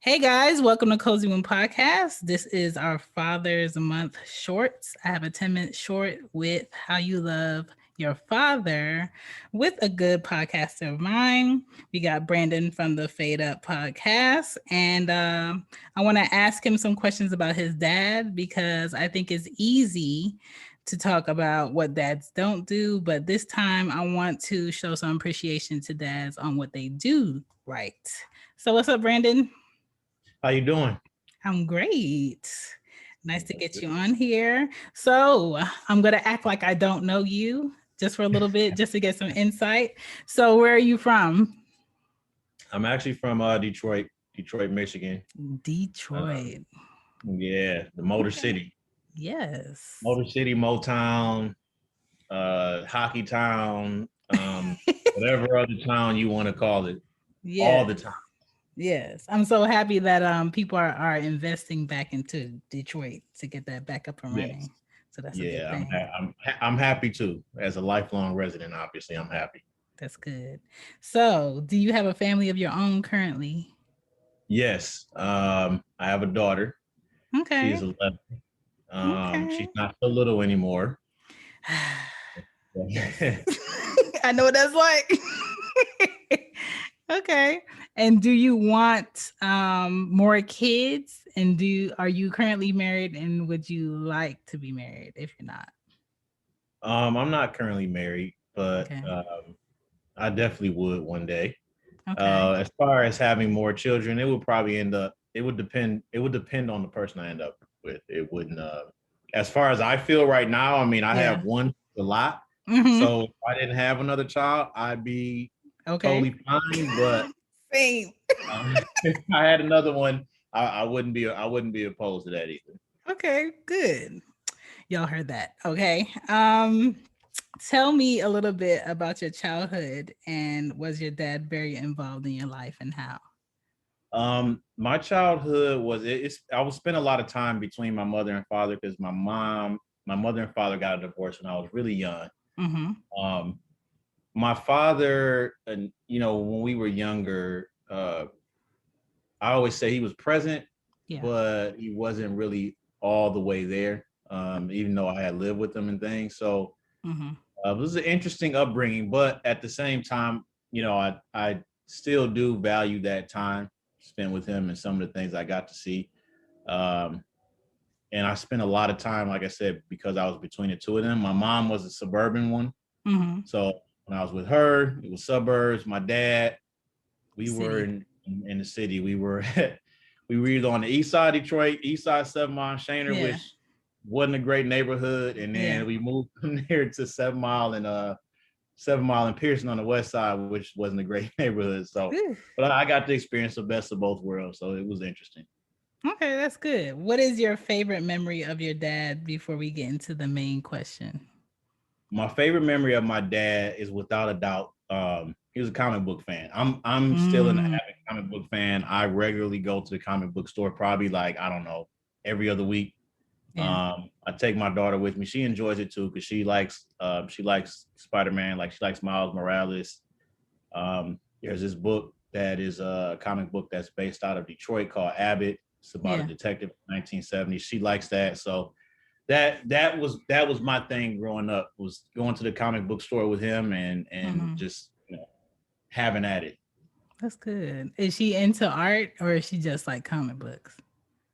Hey guys, welcome to Cozy Womb Podcast. This is our Father's Month shorts. I have a 10-minute short with how you love your father with a good podcaster of mine. We got Brandon from the Fade Up podcast, and I want to ask him some questions about his dad because I think it's easy to talk about what dads don't do, but this time I want to show some appreciation to dads on what they do right. So what's up, Brandon? How you doing? I'm great. Nice to get you on here. So I'm going to act like I don't know you just for a little bit, just to get some insight. So where are you from? I'm actually from Detroit, Michigan. Detroit. Yeah, the Motor City. Yes. Motor City, Motown, Hockey Town, whatever other town you want to call it, all the Yes. time. Yes. I'm so happy that people are investing back into Detroit to get that back up and Yes. running. So that's a good Yeah, thing. I'm happy too. As a lifelong resident, obviously, I'm happy. That's good. So, do you have a family of your own currently? Yes, I have a daughter. She Okay. is 11. Okay. She's not so little anymore. Yes. I know what that's like. Okay. And do you want more kids? And are you currently married and would you like to be married if you're not? I'm not currently married, but Okay. I definitely would one day. Okay. As far as having more children, it would probably end up. It would depend. It would depend on the person I end up with. It wouldn't. As far as I feel right now, I mean, I Yeah. have one a lot. Mm-hmm. So if I didn't have another child, I'd be Okay. totally fine. But Same. if I had another one, I wouldn't be. I wouldn't be opposed to that either. Okay, good. Y'all heard that. Okay. Tell me a little bit about your childhood and was your dad very involved in your life and how? My childhood was I was spent a lot of time between my mother and father because my mother and father got a divorce when I was really young. Mm-hmm. Um, my father, and when we were younger, I always say he was present, Yeah. but he wasn't really all the way there. Even though I had lived with him and things, so Mm-hmm. it was an interesting upbringing. But at the same time, I still do value that time spent with him and some of the things I got to see. Um, and I spent a lot of time, like I said, because I was between the two of them. My mom was a suburban one, Mm-hmm. so when I was with her, it was suburbs. My dad, we were City. in the city. We were either on the east side of Detroit, east side 7 Mile Shaner, Yeah. which wasn't a great neighborhood, and Yeah. then we moved from there to 7 Mile and 7 Mile and Pearson on the west side, which wasn't a great neighborhood. So, Whew. but I got to experience the best of both worlds, so it was interesting. Okay, that's good. What is your favorite memory of your dad before we get into the main question? My favorite memory of my dad is without a doubt. He was a comic book fan. I'm still an Mm, avid comic book fan. I regularly go to the comic book store, probably like I don't know, every other week. yeah. I take my daughter with me. She enjoys it too because she likes Spider-Man, like she likes Miles Morales. There's this book that is a comic book that's based out of Detroit called Abbott. It's about a Yeah. detective in the 1970s. She likes that, so that was my thing growing up, was going to the comic book store with him and Hmm. just having at it. That's good. Is she into art or is she just like comic books?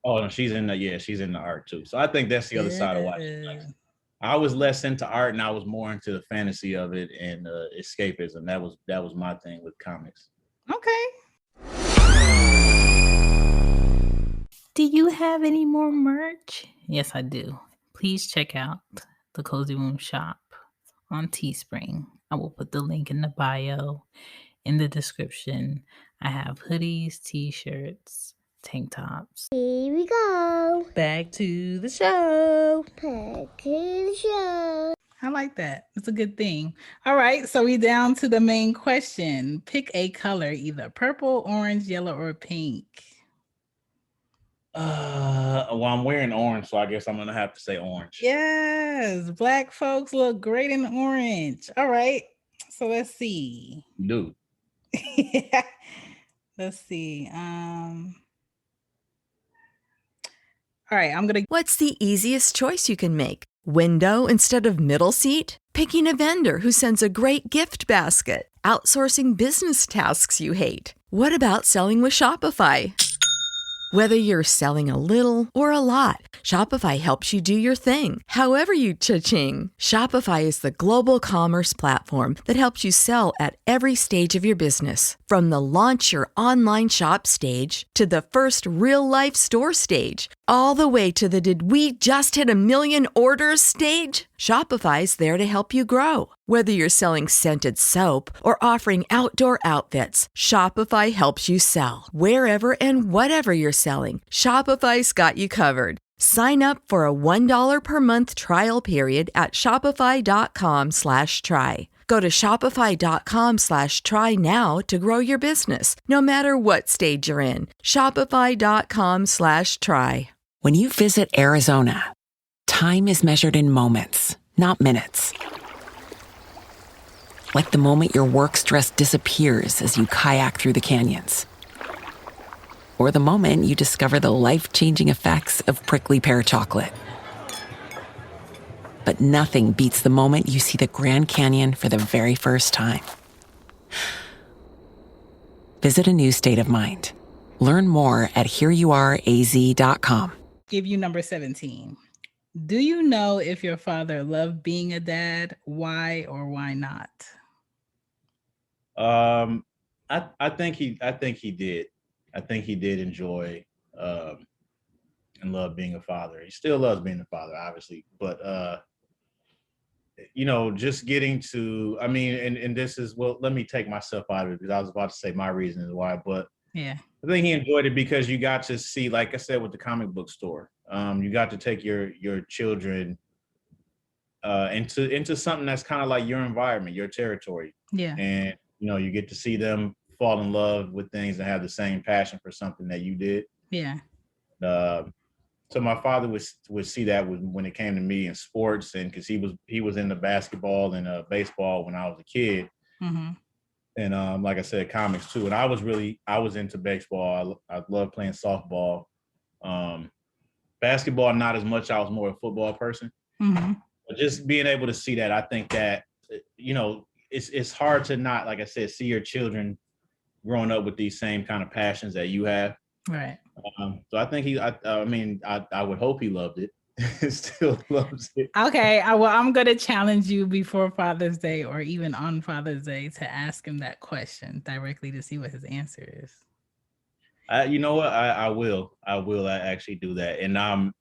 Oh no, she's in the art too. So I think that's the other side of why she likes Good. it. I was less into art and I was more into the fantasy of it and escapism. That was my thing with comics. Okay. Do you have any more merch? Yes, I do. Please check out the Cozy Room shop on Teespring. I will put the link in the bio, in the description. I have hoodies, t-shirts, tank tops. Here we go. Back to the show. Back to the show. I like that. It's a good thing. All right, so we down to the main question. Pick a color, either purple, orange, yellow, or pink. Well, I'm wearing orange, so I guess I'm gonna have to say orange. Yes, black folks look great in orange. All right, so let's see. Dude. Let's see. All right, I'm going to. What's the easiest choice you can make? Window instead of middle seat? Picking a vendor who sends a great gift basket? Outsourcing business tasks you hate? What about selling with Shopify? Whether you're selling a little or a lot, Shopify helps you do your thing, however you cha-ching. Shopify is the global commerce platform that helps you sell at every stage of your business. From the launch your online shop stage to the first real-life store stage, all the way to the did we just hit a million orders stage. Shopify's there to help you grow. Whether you're selling scented soap or offering outdoor outfits, Shopify helps you sell. Wherever and whatever you're selling, Shopify's got you covered. Sign up for a $1 per month trial period at shopify.com/try. Go to shopify.com/try now to grow your business, no matter what stage you're in. Shopify.com/try. When you visit Arizona, time is measured in moments, not minutes. Like the moment your work stress disappears as you kayak through the canyons. Or the moment you discover the life-changing effects of prickly pear chocolate. But nothing beats the moment you see the Grand Canyon for the very first time. Visit a new state of mind. Learn more at hereyouareaz.com. Give you number 17. Do you know if your father loved being a dad? Why or why not? I think he did. I think he did enjoy and love being a father. He still loves being a father, obviously, but just getting to, and this is, well, let me take myself out of it because I was about to say my reasons why, but yeah, I think he enjoyed it because you got to see, like I said, with the comic book store, you got to take your children into something that's kind of like your environment, your territory. Yeah. And, you get to see them fall in love with things and have the same passion for something that you did. Yeah. So my father would see that when it came to me in sports, and because he was into basketball and baseball when I was a kid. Mm-hmm. And like I said, comics too. And I was into baseball. I loved playing softball. Basketball, not as much. I was more a football person. Mm-hmm. But just being able to see that, I think that, it's hard to not, like I said, see your children growing up with these same kind of passions that you have. Right. So I think I would hope he loved it. Still loves it. Okay. I'm going to challenge you before Father's Day or even on Father's Day to ask him that question directly to see what his answer is. You know what? I will actually do that. And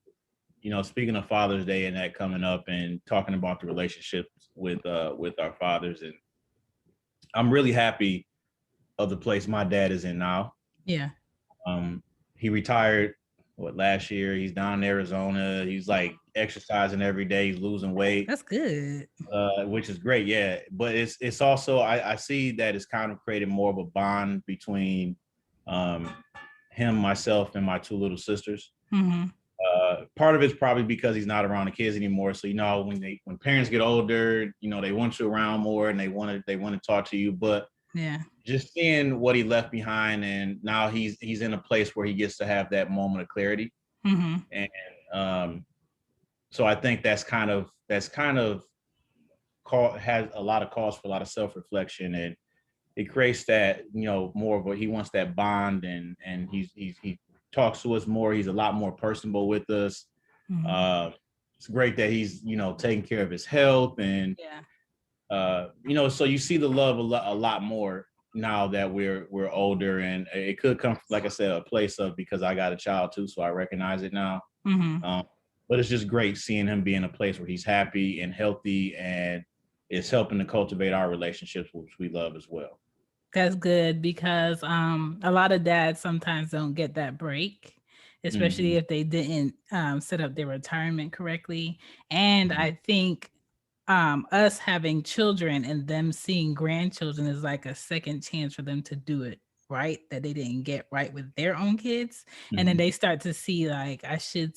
speaking of Father's Day and that coming up and talking about the relationships with our fathers, and I'm really happy of the place my dad is in now. Yeah. He retired last year. He's down in Arizona. He's like exercising every day. He's losing weight. That's good. Which is great. Yeah. But it's also, I see that it's kind of created more of a bond between him, myself, and my two little sisters. Mm-hmm. Part of it's probably because he's not around the kids anymore. So, when parents get older, they want you around more and they want to talk to you. But yeah, just seeing what he left behind, and now he's in a place where he gets to have that moment of clarity. Mm-hmm. And so I think that's kind of has a lot of cause for a lot of self-reflection, and it creates that, more of he wants that bond, and he talks to us more. He's a lot more personable with us. Mm-hmm. It's great that he's, taking care of his health, and so you see the love a lot more now that we're older, and it could come, like I said, a place of, because I got a child too, so I recognize it now. Mm-hmm. But it's just great seeing him be in a place where he's happy and healthy, and it's helping to cultivate our relationships, which we love as well. That's good, because a lot of dads sometimes don't get that break, especially if they didn't set up their retirement correctly. And I think us having children and them seeing grandchildren is like a second chance for them to do it right, that they didn't get right with their own kids. And then they start to see, like, I should,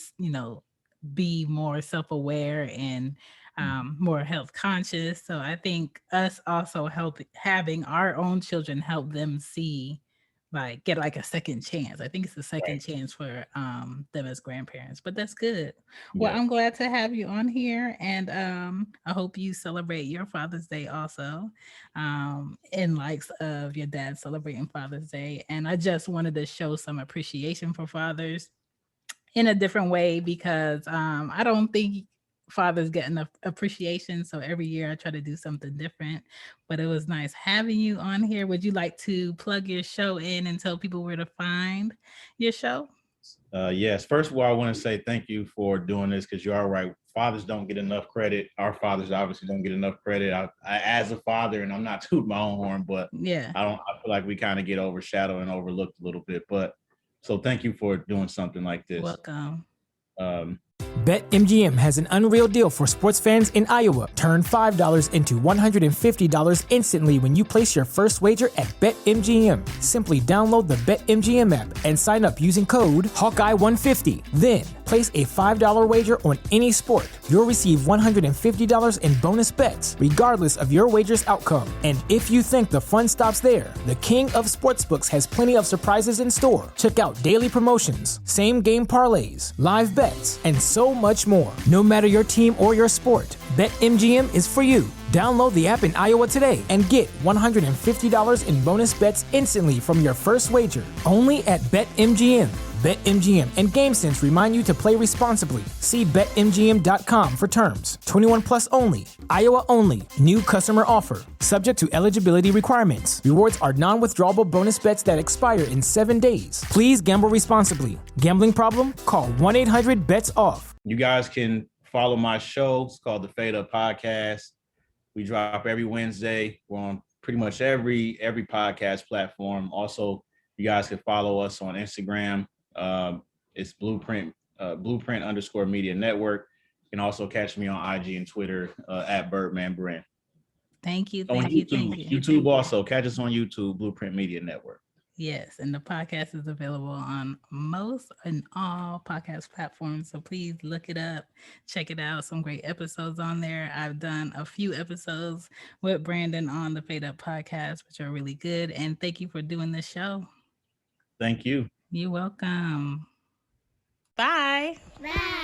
be more self-aware and more health conscious. So I think us also having our own children help them see like get like a second chance. I think it's a second chance for them as grandparents, but that's good. Well, Yeah. I'm glad to have you on here, and I hope you celebrate your Father's Day also, in likes of your dad celebrating Father's Day. And I just wanted to show some appreciation for fathers in a different way, because I don't think fathers get enough appreciation. So every year I try to do something different, but it was nice having you on here. Would you like to plug your show in and tell people where to find your show? Yes. First of all, I want to say thank you for doing this, because you are right. Fathers don't get enough credit. Our fathers obviously don't get enough credit. I as a father, and I'm not tooting my own horn, but Yeah. I feel like we kind of get overshadowed and overlooked a little bit. But so thank you for doing something like this. Welcome. BetMGM has an unreal deal for sports fans in Iowa. Turn $5 into $150 instantly when you place your first wager at BetMGM. Simply download the BetMGM app and sign up using code Hawkeye150. Then, place a $5 wager on any sport. You'll receive $150 in bonus bets, regardless of your wager's outcome. And if you think the fun stops there, the king of sportsbooks has plenty of surprises in store. Check out daily promotions, same-game parlays, live bets, and so much more. No matter your team or your sport, BetMGM is for you. Download the app in Iowa today and get $150 in bonus bets instantly from your first wager. Only at BetMGM. BetMGM and GameSense remind you to play responsibly. See BetMGM.com for terms. 21 plus only. Iowa only. New customer offer. Subject to eligibility requirements. Rewards are non-withdrawable bonus bets that expire in 7 days. Please gamble responsibly. Gambling problem? Call 1-800-BETS-OFF. You guys can follow my show. It's called the Fade Up Podcast. We drop every Wednesday. We're on pretty much every podcast platform. Also, you guys can follow us on Instagram. It's Blueprint_Media Network. You can also catch me on IG and Twitter at Birdman Brand. Thank you. On Thank you. YouTube, Thank you. YouTube also. Catch us on YouTube, Blueprint Media Network. Yes, and the podcast is available on most and all podcast platforms. So please look it up, check it out. Some great episodes on there. I've done a few episodes with Brandon on the Fade Up Podcast, which are really good. And thank you for doing this show. Thank you. You're welcome. Bye. Bye.